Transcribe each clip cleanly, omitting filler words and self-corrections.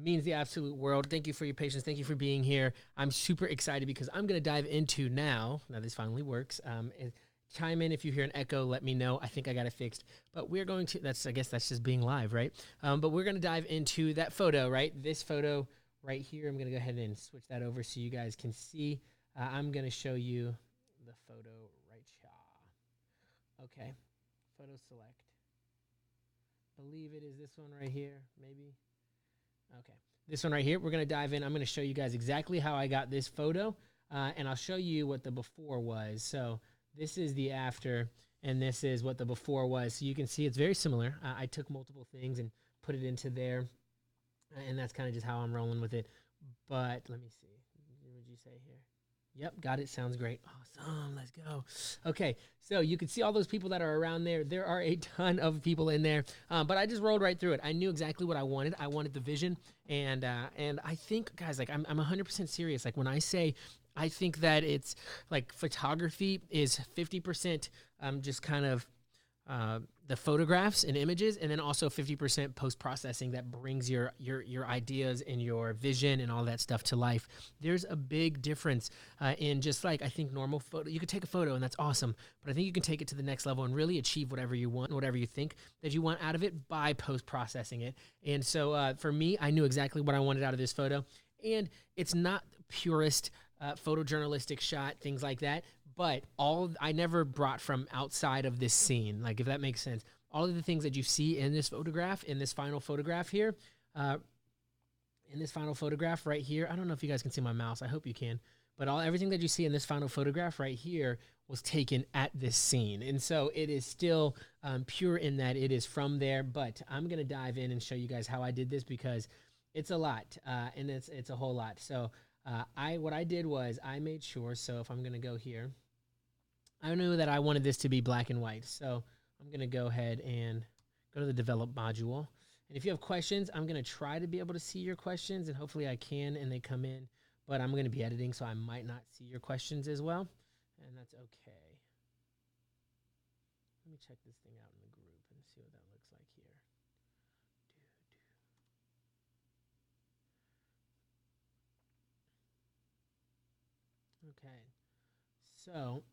means the absolute world. Thank you for your patience. Thank you for being here. I'm super excited because I'm going to dive into now this finally works. Chime in if you hear an echo, let me know. I think I got it fixed. But we're going to, I guess that's just being live, right? But we're going to dive into that photo, right? This photo right here. I'm going to go ahead and switch that over so you guys can see. I'm going to show you the photo right here. Okay. Photo select. Believe it is this one right here, maybe. Okay. This one right here, we're going to dive in. I'm going to show you guys exactly how I got this photo, and I'll show you what the before was. So this is the after, and this is what the before was. So you can see it's very similar. I took multiple things and put it into there, and that's kind of just how I'm rolling with it. But let me see. What would you say here? Yep, got it. Sounds great. Awesome. Let's go. Okay, so you can see all those people that are around there. There are a ton of people in there, but I just rolled right through it. I knew exactly what I wanted. I wanted the vision, and I think, guys, like I'm 100% serious. Like when I say I think that it's like photography is 50% just kind of the photographs and images, and then also 50% post-processing that brings your ideas and your vision and all that stuff to life. There's a big difference in just like, I think normal photo, you could take a photo and that's awesome, but I think you can take it to the next level and really achieve whatever you want, whatever you think that you want out of it by post-processing it. And so for me, I knew exactly what I wanted out of this photo, and it's not purest photojournalistic shot, things like that. But I never brought from outside of this scene, like if that makes sense. All of the things that you see in this photograph, in this final photograph here, right here, I don't know if you guys can see my mouse. I hope you can. But everything that you see in this final photograph right here was taken at this scene. And so it is still pure in that it is from there. But I'm going to dive in and show you guys how I did this because it's a lot, and it's a whole lot. So what I did was I made sure, so if I'm going to go here, I knew that I wanted this to be black and white. So I'm going to go ahead and go to the develop module. And if you have questions, I'm going to try to be able to see your questions, and hopefully I can and they come in. But I'm going to be editing, so I might not see your questions as well. And that's okay. Let me check this thing out in the group and see what that looks like here. Okay. So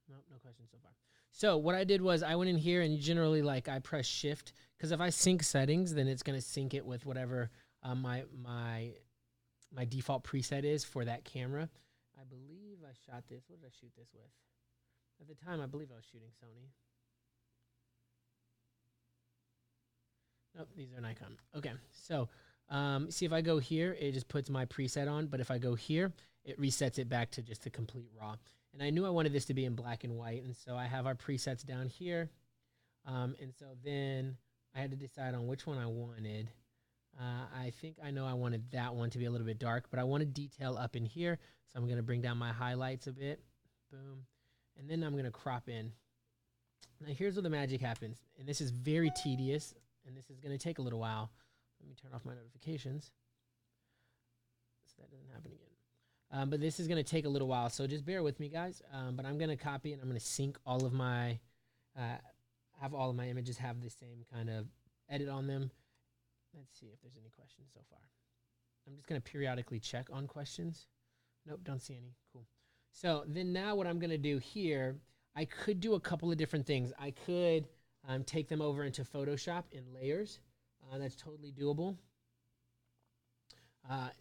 nope, no questions so far. So what I did was I went in here and generally like I press shift because if I sync settings, then it's going to sync it with whatever my default preset is for that camera. I believe I shot this. What did I shoot this with? At the time, I believe I was shooting Sony. Nope, these are Nikon. Okay, so see if I go here, it just puts my preset on. But if I go here, it resets it back to just a complete raw. And I knew I wanted this to be in black and white, and so I have our presets down here. And so then I had to decide on which one I wanted. I think I know I wanted that one to be a little bit dark, but I wanted detail up in here. So I'm going to bring down my highlights a bit. Boom. And then I'm going to crop in. Now here's where the magic happens. And this is very tedious, and this is going to take a little while. Let me turn off my notifications so that doesn't happen again. But this is going to take a little while, so just bear with me, guys. But I'm going to copy and I'm going to sync all of my, have all of my images have the same kind of edit on them. Let's see if there's any questions so far. I'm just going to periodically check on questions. Nope, don't see any. Cool. So then now what I'm going to do here, I could do a couple of different things. I could take them over into Photoshop in layers. That's totally doable.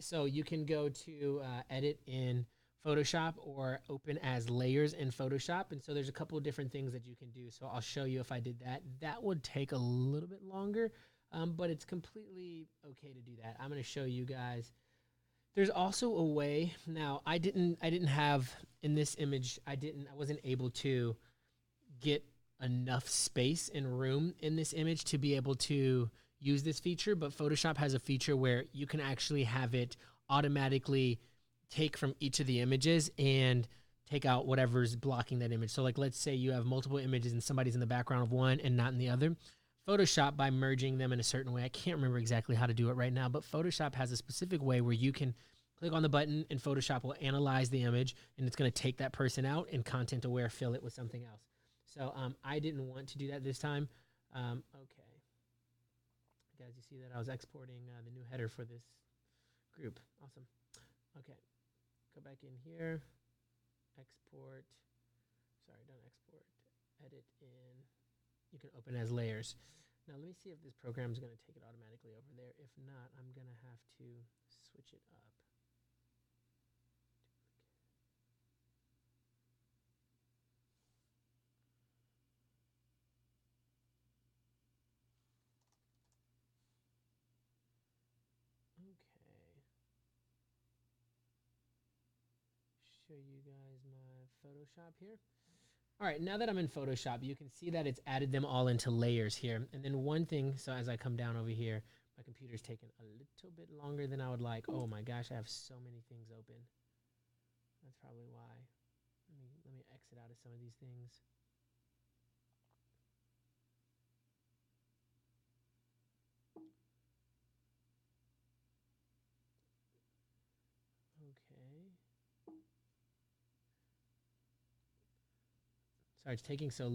So you can go to edit in Photoshop or open as layers in Photoshop. And so there's a couple of different things that you can do. So I'll show you if I did that. That would take a little bit longer, but it's completely okay to do that. I'm going to show you guys. There's also a way. Now, I didn't have in this image, I wasn't able to get enough space and room in this image to be able to use this feature, but Photoshop has a feature where you can actually have it automatically take from each of the images and take out whatever's blocking that image. So like, let's say you have multiple images and somebody's in the background of one and not in the other. Photoshop, by merging them in a certain way, I can't remember exactly how to do it right now, but Photoshop has a specific way where you can click on the button and Photoshop will analyze the image and it's going to take that person out and content aware fill it with something else. So I didn't want to do that this time. Okay. Guys, you see that I was exporting the new header for this group. Awesome. Okay, go back in here, export. Sorry, don't export. Edit in. You can open as layers. Now let me see if this program is going to take it automatically over there. If not, I'm going to have to switch it up. Okay. Show you guys my Photoshop here. All right, now that I'm in Photoshop, you can see that it's added them all into layers here. And then one thing, so as I come down over here, my computer's taking a little bit longer than I would like. Oh my gosh, I have so many things open. That's probably why. Let me exit out of some of these things. Okay. Sorry, it's taking so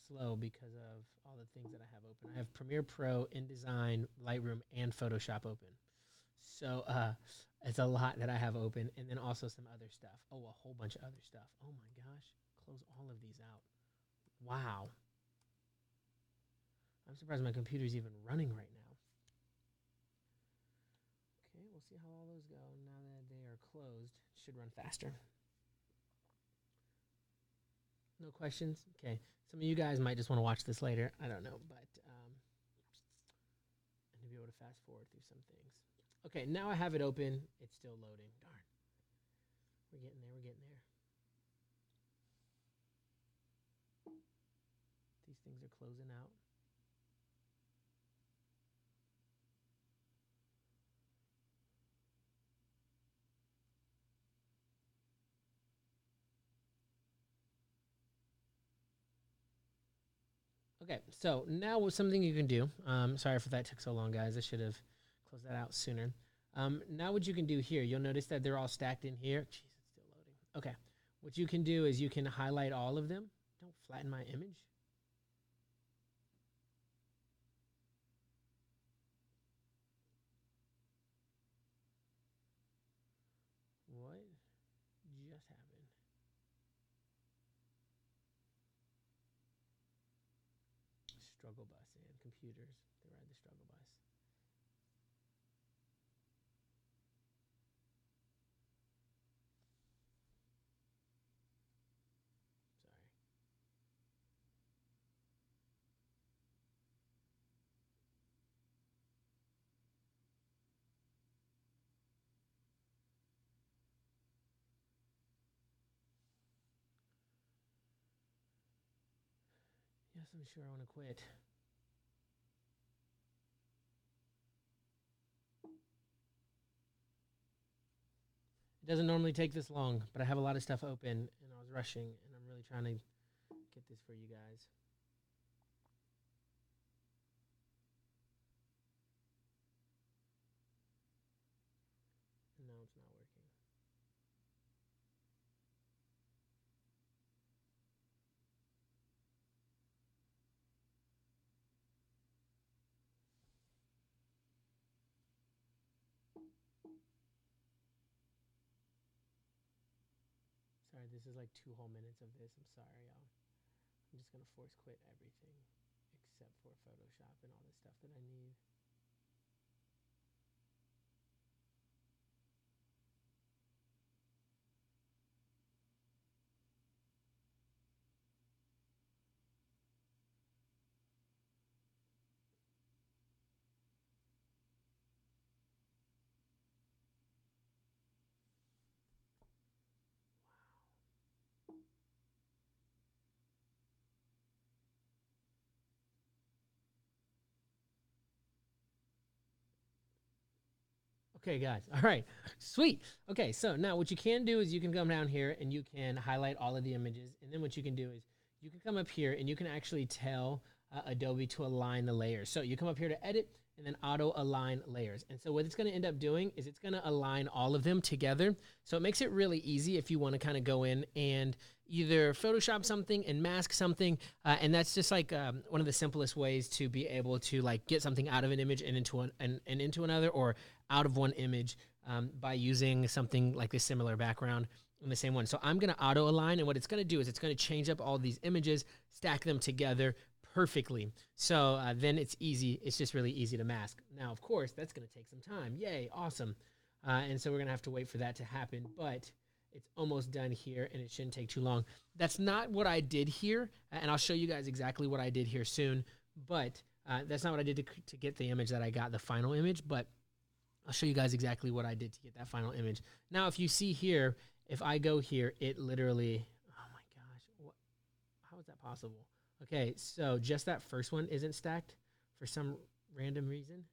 slow because of all the things that I have open. I have Premiere Pro, InDesign, Lightroom, and Photoshop open. So it's a lot that I have open, and then also some other stuff. Oh, a whole bunch of other stuff. Oh my gosh. Close all of these out. Wow. I'm surprised my computer's even running right now. Okay, we'll see how all those go. Now that they are closed, it should run faster. No questions? Okay. Some of you guys might just want to watch this later. I don't know, but and to be able to fast forward through some things. Okay, now I have it open. It's still loading. Darn. We're getting there. We're getting there. These things are closing out. Okay, so now what's something you can do. Sorry for that took so long, guys. I should have closed that out sooner. Now what you can do here, you'll notice that they're all stacked in here. Jeez, it's still loading. Okay, what you can do is you can highlight all of them. Don't flatten my image. What just happened? Struggle bus and computers. They ride the struggle bus. Sorry. Yes, I'm sure I want to quit. It doesn't normally take this long, but I have a lot of stuff open, and I was rushing, and I'm really trying to get this for you guys. And now it's not working. Sorry, this is like 2 whole minutes of this. I'm sorry, y'all. I'm just going to force quit everything except for Photoshop and all the stuff that I need. Okay, guys. All right. Sweet. Okay, so now what you can do is you can come down here and you can highlight all of the images. And then what you can do is you can come up here and you can actually tell Adobe to align the layers. So you come up here to edit, and then auto align layers. And so what it's going to end up doing is it's going to align all of them together. So it makes it really easy if you want to kind of go in and either Photoshop something and mask something. And that's just like one of the simplest ways to be able to like get something out of an image and into another, or out of one image by using something like this similar background in the same one. So I'm going to auto align, and what it's going to do is it's going to change up all these images, stack them together perfectly. So then it's easy. It's just really easy to mask. Now, of course, that's going to take some time. Yay, awesome. And so we're going to have to wait for that to happen, but it's almost done here, and it shouldn't take too long. That's not what I did here, and I'll show you guys exactly what I did here soon, but that's not what I did to get the image that I got, the final image, but I'll show you guys exactly what I did to get that final image. Now, if you see here, if I go here, it literally, oh my gosh, how is that possible? Okay, so just that first one isn't stacked for some random reason.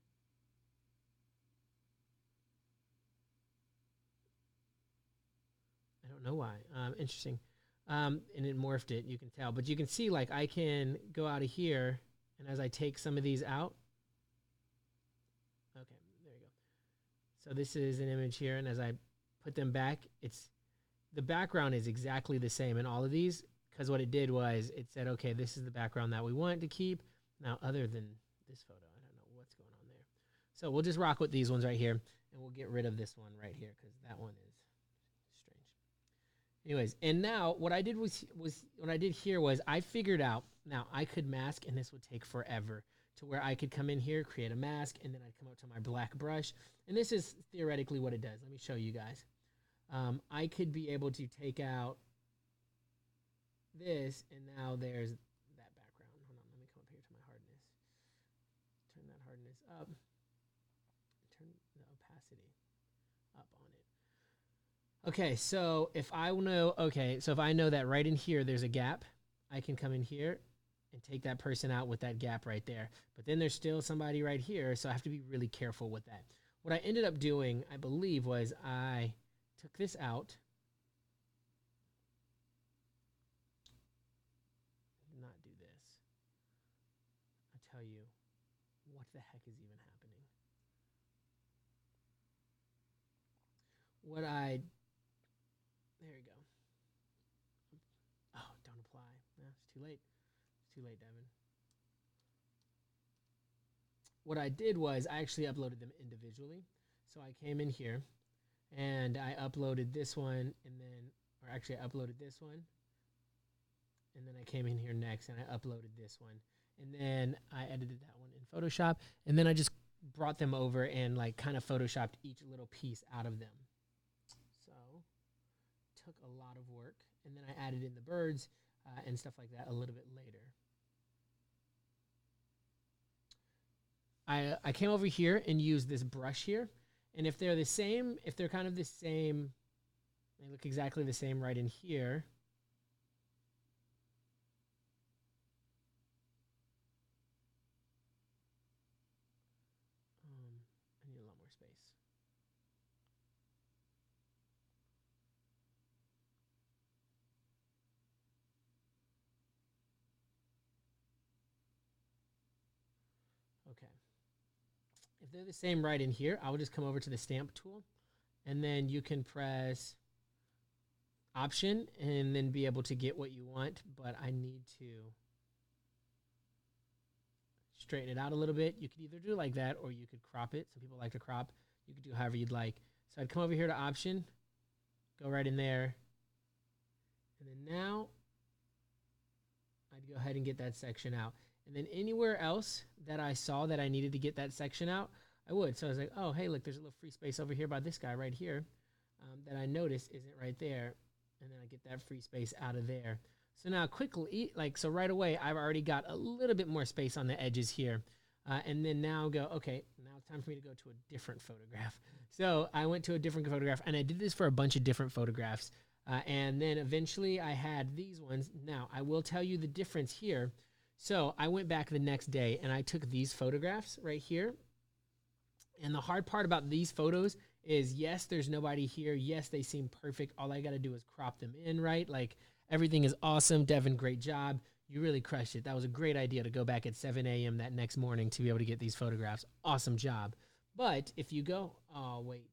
I don't know why. Interesting. And it morphed it, you can tell. But you can see, like, I can go out of here, and as I take some of these out, okay, there you go. So this is an image here, and as I put them back, the background is exactly the same in all of these, because what it did was it said, okay, this is the background that we want to keep. Now, other than this photo, I don't know what's going on there. So we'll just rock with these ones right here, and we'll get rid of this one right here, because that one is strange. Anyways, and now what I did was what I did here was I figured out, now I could mask, and this would take forever, to where I could come in here, create a mask, and then I'd come up to my black brush. And this is theoretically what it does. Let me show you guys. I could be able to take out this, and now there's that background. Hold on, let me come up here to my hardness. Turn that hardness up. Turn the opacity up on it. Okay, so if I know that right in here there's a gap, I can come in here and take that person out with that gap right there. But then there's still somebody right here, so I have to be really careful with that. What I ended up doing, I believe, was I took this out. Not do this. I tell you, what the heck is even happening? There you go. Oh, don't apply. No, it's too late. It's too late, Devin. What I did was I actually uploaded them individually. So I came in here, and I uploaded this one, I uploaded this one, and then I came in here next, and I uploaded this one, and then I edited that one in Photoshop, and then I just brought them over and like kind of Photoshopped each little piece out of them. So took a lot of work, and then I added in the birds and stuff like that a little bit later. I came over here and used this brush here. And if they're the same, if they're kind of the same, they look exactly the same right in here. I need a lot more space. Okay. If they're the same right in here, I will just come over to the stamp tool, and then you can press Option and then be able to get what you want. But I need to straighten it out a little bit. You could either do it like that, or you could crop it. Some people like to crop. You could do however you'd like. So I'd come over here to Option, go right in there, and then now I'd go ahead and get that section out. And then anywhere else that I saw that I needed to get that section out, I would. So I was like, oh, hey, look, there's a little free space over here by this guy right here that I noticed isn't right there. And then I get that free space out of there. So now quickly, so right away, I've already got a little bit more space on the edges here. And then now go, okay, now it's time for me to go to a different photograph. So I went to a different photograph, and I did this for a bunch of different photographs. And then eventually I had these ones. Now, I will tell you the difference here. So I went back the next day, and I took these photographs right here. And the hard part about these photos is, yes, there's nobody here. Yes, they seem perfect. All I got to do is crop them in, right? Like, everything is awesome. Devin, great job. You really crushed it. That was a great idea to go back at 7 a.m. that next morning to be able to get these photographs. Awesome job. But if you go, oh, wait.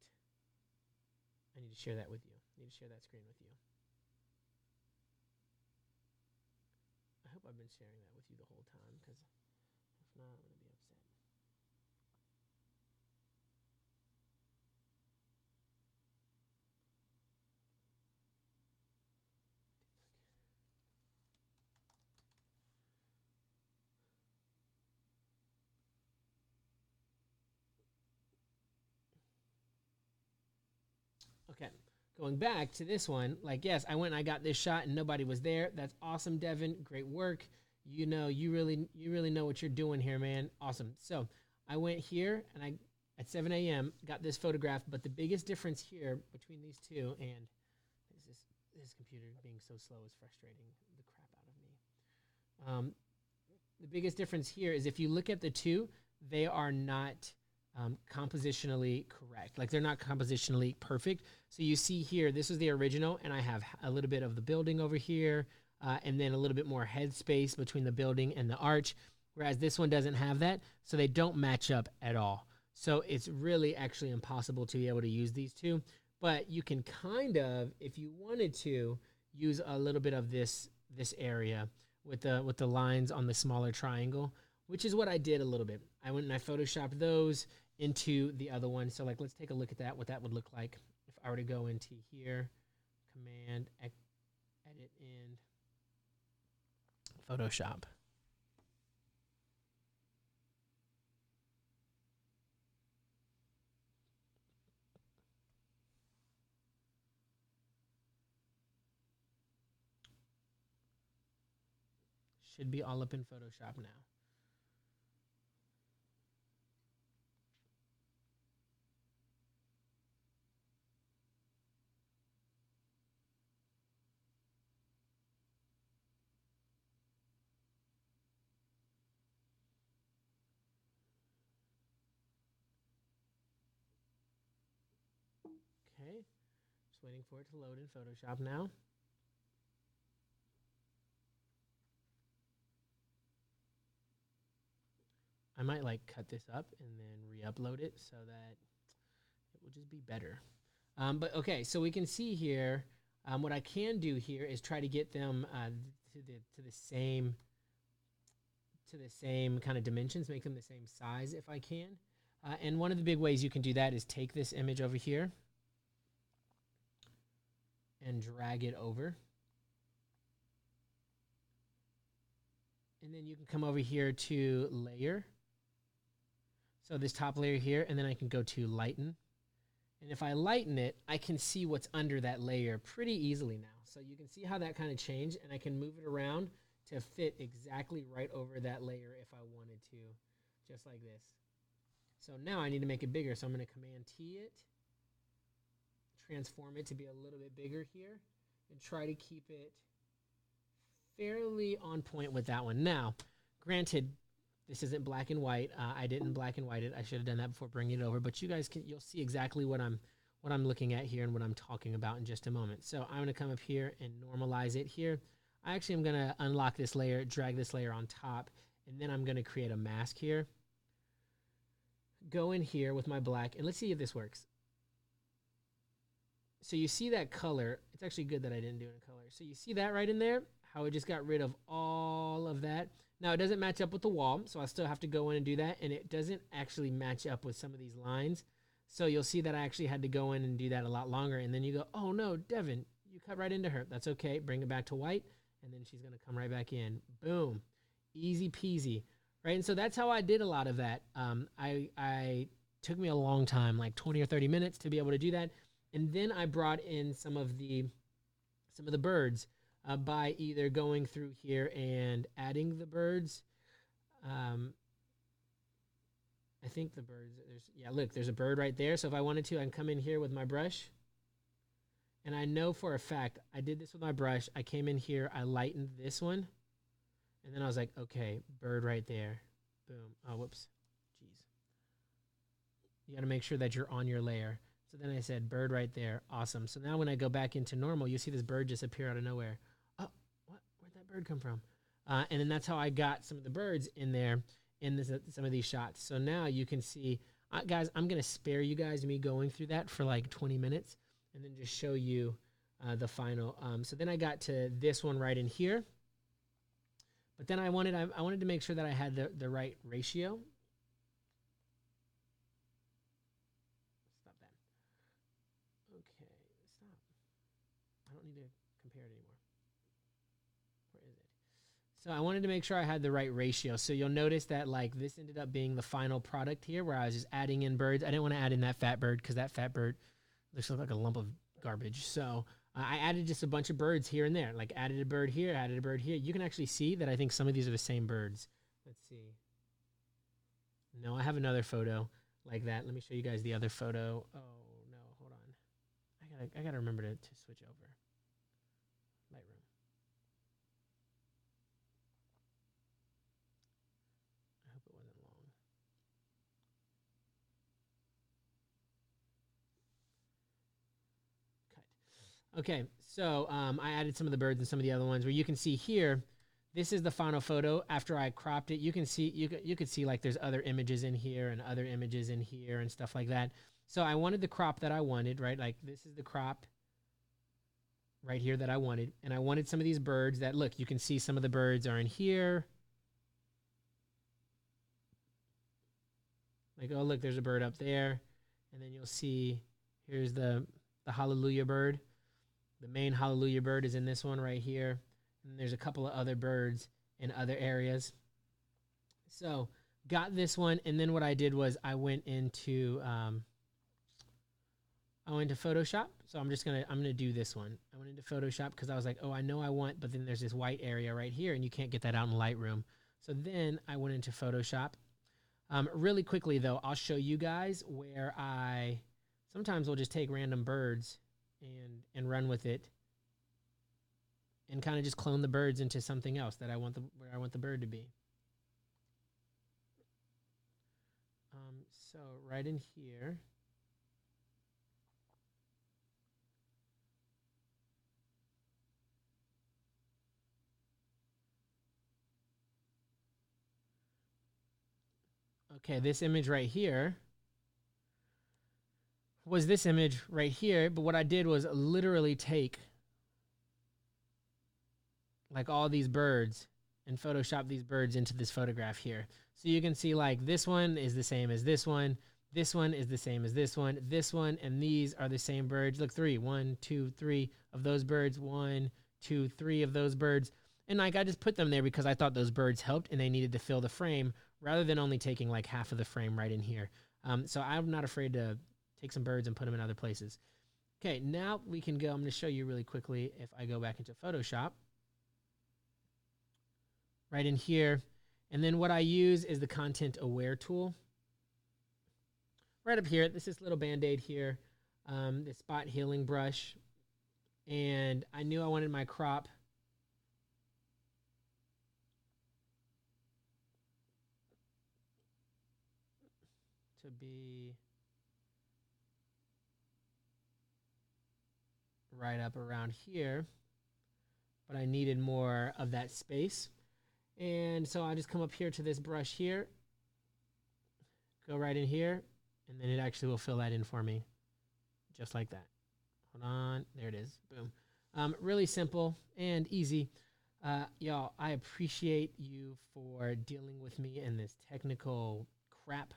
I need to share that with you. I need to share that screen with you. I hope I've been sharing that with you the whole time, because if not, I'm going to be upset. Okay, going back to this one, like, yes, I went and I got this shot and nobody was there. That's awesome, Devin. Great work. You know, you really know what you're doing here, man. Awesome. So I went here and I, at 7 a.m., got this photograph. But the biggest difference here between these two, and this computer being so slow is frustrating the crap out of me. The biggest difference here is if you look at the two, they are not compositionally correct. Like, they're not compositionally perfect. So you see here, this is the original, and I have a little bit of the building over here, and then a little bit more head space between the building and the arch, whereas this one doesn't have that, so they don't match up at all. So it's really actually impossible to be able to use these two, but you can kind of, if you wanted to, use a little bit of this area with the lines on the smaller triangle, which is what I did a little bit. I went and I photoshopped those into the other one. So, like, let's take a look at that, what that would look like if I were to go into here, Command, Edit in Photoshop. Should be all up in Photoshop now. Okay, just waiting for it to load in Photoshop now. I might like cut this up and then re-upload it so that it will just be better. But okay, so we can see here, what I can do here is try to get them to the same kind of dimensions, make them the same size if I can. And one of the big ways you can do that is take this image over here and drag it over. And then you can come over here to layer. So this top layer here, and then I can go to lighten. And if I lighten it, I can see what's under that layer pretty easily now. So you can see how that kind of changed, and I can move it around to fit exactly right over that layer if I wanted to, just like this. So now I need to make it bigger. So I'm going to Command T it, transform it to be a little bit bigger here, and try to keep it fairly on point with that one. Now, granted, this isn't black and white. I didn't black and white it. I should have done that before bringing it over. But you guys you'll see exactly what I'm looking at here and what I'm talking about in just a moment. So I'm going to come up here and normalize it here. I actually am going to unlock this layer, drag this layer on top, and then I'm going to create a mask here. Go in here with my black, and let's see if this works. So you see that color. It's actually good that I didn't do it in color. So you see that right in there, how it just got rid of all of that. Now, it doesn't match up with the wall, so I still have to go in and do that, and it doesn't actually match up with some of these lines. So you'll see that I actually had to go in and do that a lot longer, and then you go, oh, no, Devin, you cut right into her. That's okay. Bring it back to white, and then she's going to come right back in. Boom. Easy peasy, right? And so that's how I did a lot of that. I took me a long time, like 20 or 30 minutes to be able to do that, and then I brought in some of the birds. By either going through here and adding the birds. I think the birds, look, there's a bird right there. So if I wanted to, I can come in here with my brush. And I know for a fact, I did this with my brush. I came in here, I lightened this one. And then I was like, okay, bird right there. Boom. Oh, whoops. Jeez. You got to make sure that you're on your layer. So then I said bird right there. Awesome. So now when I go back into normal, you see this bird just appear out of nowhere. Oh, what? Where'd that bird come from? And then that's how I got some of the birds in there in some of these shots. So now you can see, guys, I'm going to spare you guys me going through that for like 20 minutes and then just show you the final. So then I got to this one right in here. But then I wanted to make sure that I had the right ratio. Stop that. Okay, stop. I don't need to compare it anymore. Where is it? So I wanted to make sure I had the right ratio. So you'll notice that like this ended up being the final product here where I was just adding in birds. I didn't want to add in that fat bird because that fat bird looks like a lump of garbage. So I added just a bunch of birds here and there, like added a bird here, added a bird here. You can actually see that I think some of these are the same birds. Let's see. No, I have another photo like that. Let me show you guys the other photo. Oh, no, hold on. I gotta remember to switch over. Lightroom. I hope it wasn't long. Okay, so I added some of the birds and some of the other ones where you can see here, this is the final photo after I cropped it. You can see, you could see like there's other images in here and other images in here and stuff like that. So I wanted the crop that I wanted, right? Like this is the crop right here that I wanted. And I wanted some of these birds that, look, you can see some of the birds are in here. Like, oh, look, there's a bird up there. And then you'll see, here's the hallelujah bird. The main hallelujah bird is in this one right here. And there's a couple of other birds in other areas. So got this one. And then what I did was I went into Photoshop. So I'm going to do this one. I went into Photoshop because I was like, oh, I know I want, but then there's this white area right here and you can't get that out in Lightroom. So then I went into Photoshop. Really quickly though, I'll show you guys where I sometimes will just take random birds and run with it and kind of just clone the birds into something else that where I want the bird to be. So right in here. Okay, this image right here was this image right here, but what I did was literally take like all these birds and Photoshop these birds into this photograph here. So you can see like this one is the same as this one is the same as this one, and these are the same birds. Look, 1, 2, 3 of those birds, 1, 2, 3 of those birds. And like I just put them there because I thought those birds helped and they needed to fill the frame rather than only taking like half of the frame right in here. So I'm not afraid to take some birds and put them in other places. Okay, now we can go. I'm going to show you really quickly if I go back into Photoshop. Right in here. And then what I use is the Content Aware tool. Right up here, this is little Band-Aid here, the spot healing brush. And I knew I wanted my crop to be right up around here, but I needed more of that space. And so I just come up here to this brush here, go right in here, and then it actually will fill that in for me, just like that. Hold on, there it is, boom. Really simple and easy. Y'all, I appreciate you for dealing with me in this technical crap.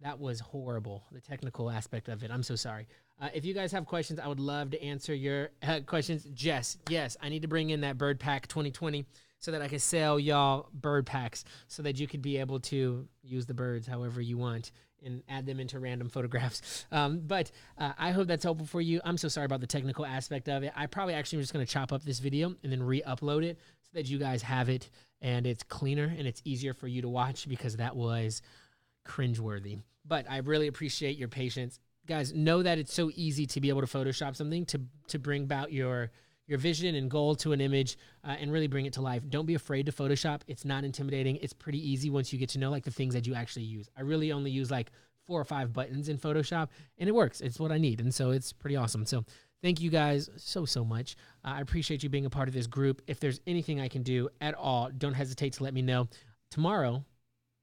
That was horrible, the technical aspect of it. I'm so sorry. If you guys have questions, I would love to answer your questions. Jess, yes, I need to bring in that Bird Pack 2020 so that I can sell y'all bird packs so that you could be able to use the birds however you want and add them into random photographs. But I hope that's helpful for you. I'm so sorry about the technical aspect of it. I probably actually am just going to chop up this video and then re-upload it so that you guys have it and it's cleaner and it's easier for you to watch because that was cringeworthy. But I really appreciate your patience. Guys, know that it's so easy to be able to Photoshop something to bring about your vision and goal to an image and really bring it to life. Don't be afraid to Photoshop. It's not intimidating. It's pretty easy once you get to know like the things that you actually use. I really only use like 4 or 5 buttons in Photoshop and it works. It's what I need. And so it's pretty awesome. So Thank you guys so much. I appreciate you being a part of this group. If there's anything I can do at all, don't hesitate to let me know. Tomorrow,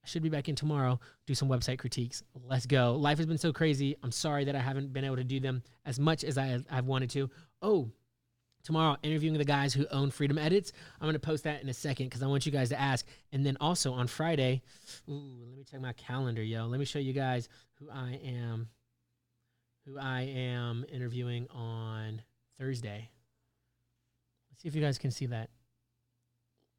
I should be back in tomorrow, do some website critiques. Let's go. Life has been so crazy. I'm sorry that I haven't been able to do them as much as I've wanted to. Oh, tomorrow, interviewing the guys who own Freedom Edits. I'm going to post that in a second because I want you guys to ask. And then also on Friday, let me check my calendar, yo. Let me show you guys who I am interviewing on Thursday. Let's see if you guys can see that.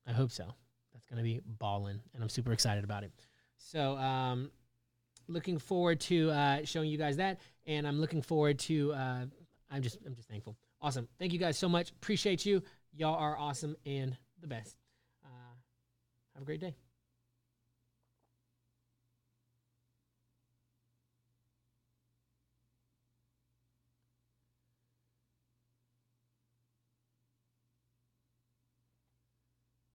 I hope so. That's going to be ballin', and I'm super excited about it. So looking forward to showing you guys that, and I'm looking forward to I'm just thankful. Awesome. Thank you guys so much. Appreciate you. Y'all are awesome and the best. Have a great day.